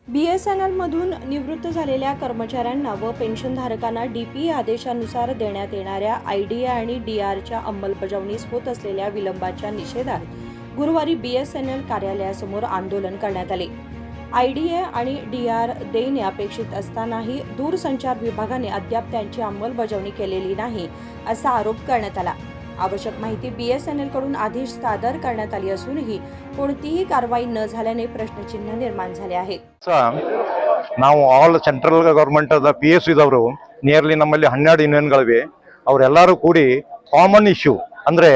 BSNLमधून निवृत्त झालेल्या कर्मचाऱ्यांना व पेन्शनधारकांना DPA आदेशानुसार देण्यात येणाऱ्या IDA आणि DRच्या अंमलबजावणीस होत असलेल्या विलंबाच्या निषेधार्थ गुरुवारी BSNL कार्यालयासमोर आंदोलन करण्यात आले। IDA आणि DR देणे अपेक्षित असतानाही दूरसंचार विभागाने अद्याप त्यांची अंमलबजावणी केलेली नाही असा आरोप करण्यात आला। आवश्यक माहिती BSNL कडून आदेश सादर करण्यात आली असूनही कोणतीही कारवाई न झाल्याने प्रश्नचिन्ह निर्माण झाले आहे। ನಾವು ಆಲ್ ಸೆಂಟ್ರಲ್ ಗವರ್ಮೆಂಟ್ PSU ದವರು ನಿಯರ್ಲಿ ನಮ್ಮಲ್ಲಿ 12 ಯೂನಿಯನ್ಗಳಿವೆ। ಅವರೆಲ್ಲರೂ ಕೂಡಿ ಕಾಮನ್ ಇಶ್ಯೂ ಅಂದ್ರೆ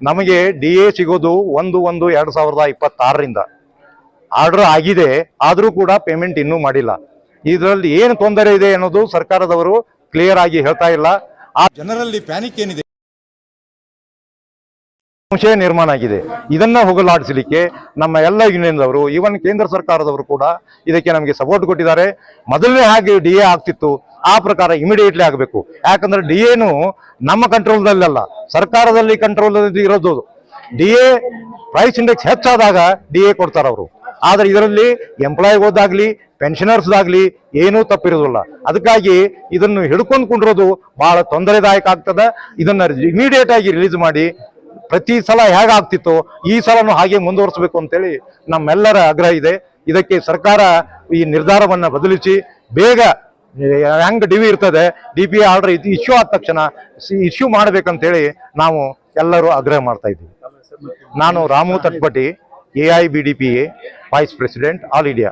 ನಮಗೆ DA ಸಿಗೋದು 1/1/2026 ಆರ್ಡರ್ ಆಗಿದೆ, ಆದರೂ ಕೂಡ ಪೇಮೆಂಟ್ ಇನ್ನೂ ಮಾಡಿಲ್ಲ। ಇದರಲ್ಲಿ ಏನು ತೊಂದರೆ ಇದೆ ಅನ್ನೋದು ಸರ್ಕಾರದವರು ಕ್ಲಿಯರ್ ಆಗಿ ಹೇಳ್ತಾ ಇಲ್ಲ। ಆ ಜನರಲ್ಲಿ ಪ್ಯಾನಿಕ್ ಏನಿದೆ, ಸಂಶಯ ನಿರ್ಮಾಣ ಆಗಿದೆ। ಇದನ್ನ ಹೋಗಲಾಡಿಸಲಿಕ್ಕೆ ನಮ್ಮ ಎಲ್ಲ ಯೂನಿಯನ್ದವರು ಈವನ್ ಕೇಂದ್ರ ಸರ್ಕಾರದವರು ಕೂಡ ಇದಕ್ಕೆ ನಮಗೆ ಸಪೋರ್ಟ್ ಕೊಟ್ಟಿದ್ದಾರೆ। ಮೊದಲನೇ ಹಾಗೆ DA ಆಗ್ತಿತ್ತು ಆ ಪ್ರಕಾರ ಇಮಿಡಿಯೇಟ್ಲಿ ಆಗಬೇಕು। ಯಾಕಂದ್ರೆ DAನು ನಮ್ಮ ಕಂಟ್ರೋಲ್ದಲ್ಲ, ಸರ್ಕಾರದಲ್ಲಿ ಕಂಟ್ರೋಲ್ ಇರೋದು। DA ಪ್ರೈಸ್ ಇಂಡೆಕ್ಸ್ ಹೆಚ್ಚಾದಾಗ DA ಕೊಡ್ತಾರೆ ಅವರು, ಆದ್ರೆ ಇದರಲ್ಲಿ ಎಂಪ್ಲಾಯಿಗೋದಾಗ್ಲಿ ಪೆನ್ಷನರ್ಸ್ದಾಗ್ಲಿ ಏನೂ ತಪ್ಪಿರೋದಿಲ್ಲ। ಅದಕ್ಕಾಗಿ ಇದನ್ನು ಹಿಡ್ಕೊಂಡು ಕುಂಡ್ರೋದು ಬಹಳ ತೊಂದರೆದಾಯಕ ಆಗ್ತದೆ। ಇದನ್ನ ಇಮಿಡಿಯೇಟ್ ಆಗಿ ರಿಲೀಸ್ ಮಾಡಿ ಪ್ರತಿ ಸಲ ಹೇಗಾಗ್ತಿತ್ತು ಈ ಸಲನು ಹಾಗೆ ಮುಂದುವರಿಸಬೇಕು ಅಂತೇಳಿ ನಮ್ಮೆಲ್ಲರ ಆಗ್ರಹ ಇದೆ। ಇದಕ್ಕೆ ಸರ್ಕಾರ ಈ ನಿರ್ಧಾರವನ್ನ ಬದಲಿಸಿ ಬೇಗ ಹೆಂಗ್ ಡಿವಿ ಇರ್ತದೆ DPA ಆರ್ಡರ್ ಇಶ್ಯೂ ಆದ ತಕ್ಷಣ ಇಶ್ಯೂ ಮಾಡ್ಬೇಕಂತೇಳಿ ನಾವು ಎಲ್ಲರೂ ಆಗ್ರಹ ಮಾಡ್ತಾ ಇದ್ದೀವಿ। ನಾನು Ramu Tatpati, AIBDPA vice president, all India.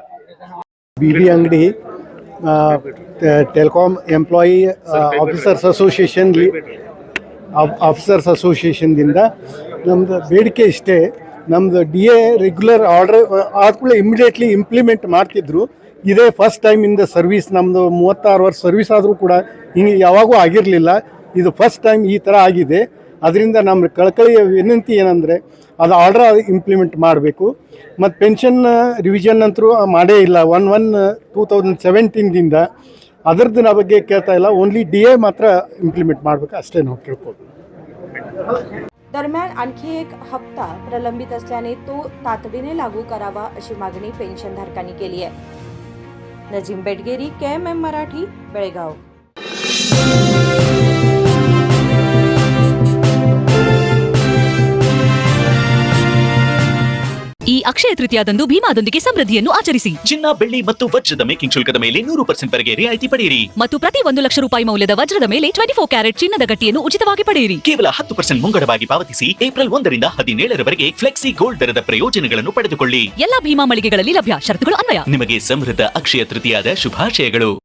BB ಅಂಗಡಿ ಟೆಲಿಕಾಂ ಎಂಪ್ಲಾಯಿ ಆಫೀಸರ್ಸ್ ಅಸೋಸಿಯೇಷನ್ದಿಂದ ನಮ್ಮದು ಬೇಡಿಕೆ ಇಷ್ಟೇ, ನಮ್ಮದು DA ರೆಗ್ಯುಲರ್ ಆರ್ಡರ್ ಆದ್ಮೇಲೆ ಇಮಿಡಿಯೇಟ್ಲಿ ಇಂಪ್ಲಿಮೆಂಟ್ ಮಾಡ್ತಿದ್ರು। ಇದೇ first time in the service, ನಮ್ಮದು 36 ವರ್ಷ ಸರ್ವಿಸ್ ಆದರೂ ಕೂಡ ಹಿಂಗೆ ಯಾವಾಗೂ ಆಗಿರಲಿಲ್ಲ, ಇದು ಫಸ್ಟ್ ಟೈಮ್ ಈ ಥರ ಆಗಿದೆ। ಅದರಿಂದ ನಮ್ಮ ಕಳಕಳಿಯ ವಿನಂತಿ ಏನಂದರೆ ಅದು ಆರ್ಡರ್ ಇಂಪ್ಲಿಮೆಂಟ್ ಮಾಡಬೇಕು। ಮತ್ತು ಪೆನ್ಷನ್ ರಿವಿಷನ್ ಅಂತರೂ ಮಾಡೇ ಇಲ್ಲ 1/1/2017ದಿಂದ, ಅದರದ್ದು ನಮ್ಮ ಬಗ್ಗೆ ಕೇಳ್ತಾ ಇಲ್ಲ, ಓನ್ಲಿ DA ಮಾತ್ರ ಇಂಪ್ಲಿಮೆಂಟ್ ಮಾಡಬೇಕು ಅಷ್ಟೇ ನಾವು ಕೇಳ್ಬೋದು। दरम्यान आणखी एक हप्ता प्रलंबित असल्याने तो तातडीने लागू करावा अशी मागणी पेन्शनधारकांनी केली आहे। नजीम बेटगेरी, KMM मराठी, बेळगाव। ಈ ಅಕ್ಷಯ ತೃತೀಯದಂದು ಭೀಮಾದೊಂದಿಗೆ ಸಮೃದ್ಧಿಯನ್ನು ಆಚರಿಸಿ। ಚಿನ್ನ, ಬೆಳ್ಳಿ ಮತ್ತು ವಜ್ರದ ಮೇಕಿಂಗ್ ಶುಲ್ಕದ ಮೇಲೆ 100% ವರೆಗೆ ರಿಯಾಯಿತಿ ಪಡೆಯಿರಿ ಮತ್ತು ಪ್ರತಿ 1 ಲಕ್ಷ ರೂಪಾಯಿ ಮೌಲ್ಯದ ವಜ್ರದ ಮೇಲೆ 24 ಕ್ಯಾರೆಟ್ ಚಿನ್ನದ ಗಟ್ಟಿಯನ್ನು ಉಚಿತವಾಗಿ ಪಡೆಯಿರಿ। ಕೇವಲ 10% ಮುಂಗಡವಾಗಿ ಪಾವತಿಸಿ ಏಪ್ರಿಲ್ 1ರಿಂದ 17ರವರೆಗೆ ಫ್ಲೆಕ್ಸಿ ಗೋಲ್ಡ್ ದರದ ಪ್ರಯೋಜನಗಳನ್ನು ಪಡೆದುಕೊಳ್ಳಿ। ಎಲ್ಲಾ ಭೀಮಾ ಮಳಿಗೆಗಳಲ್ಲಿ ಲಭ್ಯ, ಷರತ್ತುಗಳು ಅನ್ವಯ। ನಿಮಗೆ ಸಮೃದ್ಧ ಅಕ್ಷಯ ತೃತೀಯದ ಶುಭಾಶಯಗಳು।